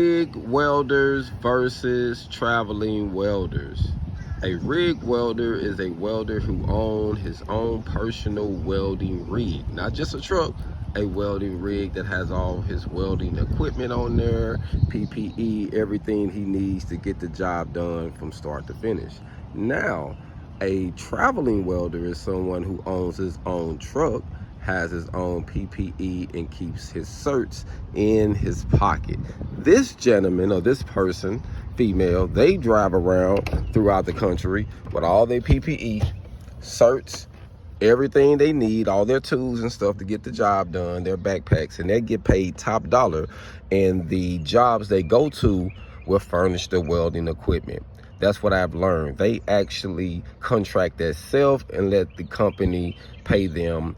Rig welders versus traveling welders. A rig welder is a welder who owns his own personal welding rig, not just a truck, a welding rig that has all his welding equipment on there, PPE, everything he needs to get the job done from start to finish. Now, a traveling welder is someone who owns his own truck, has his own PPE, and keeps his certs in his pocket. This gentleman, or this person, female, they drive around throughout the country with all their PPE, certs, everything they need, all their tools and stuff to get the job done, their backpacks, and they get paid top dollar. And the jobs they go to will furnish the welding equipment. That's what I've learned. They actually contract themselves and let the company pay them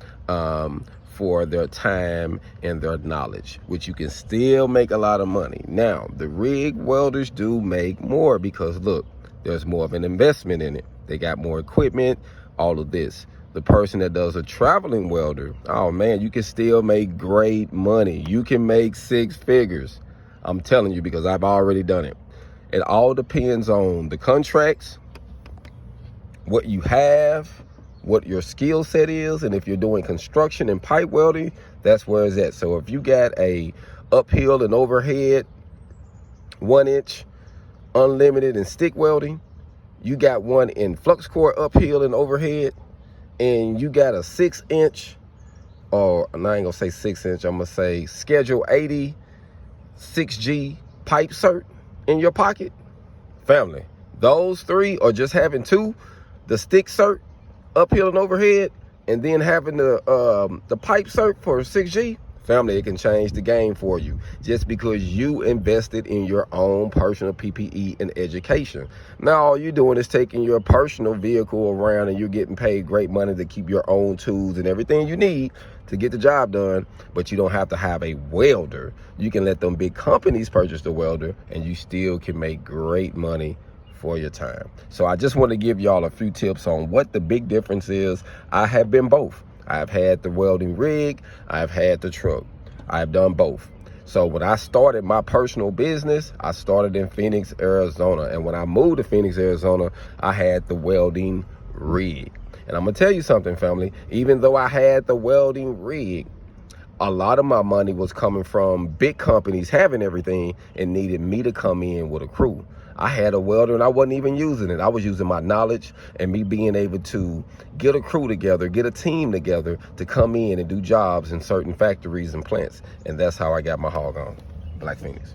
for their time and their knowledge, which you can still make a lot of money. Now, the rig welders do make more because look, there's more of an investment in it. They got more equipment, all of this. The person that does a traveling welder, oh man, you can still make great money. You can make six figures. I'm telling you, because I've already done it. It all depends on the contracts, what you have, what your skill set is, and if you're doing construction and pipe welding, that's where it's at. So if you got a uphill and overhead 1-inch unlimited and stick welding, you got one in flux core uphill and overhead, and you got a 6-inch, or I ain't gonna say 6-inch, I'm gonna say schedule 80 6G pipe cert in your pocket, family, those three, or just having two, the stick cert uphill and overhead, and then having the pipe cert for 6G, family, it can change the game for you just because you invested in your own personal PPE and education. Now all you're doing is taking your personal vehicle around and you're getting paid great money to keep your own tools and everything you need to get the job done, but you don't have to have a welder. You can let them big companies purchase the welder and you still can make great money for your time. So I just want to give y'all a few tips on what the big difference is. I have been both. I've had the welding rig, I've had the truck. I've done both. So when I started my personal business, I started in Phoenix, Arizona. And when I moved to Phoenix, Arizona, I had the welding rig. And I'm gonna tell you something, family, even though I had the welding rig, a lot of my money was coming from big companies having everything and needed me to come in with a crew. I had a welder and I wasn't even using it. I was using my knowledge and me being able to get a crew together, get a team together to come in and do jobs in certain factories and plants. And that's how I got my hog on. Black Phoenix.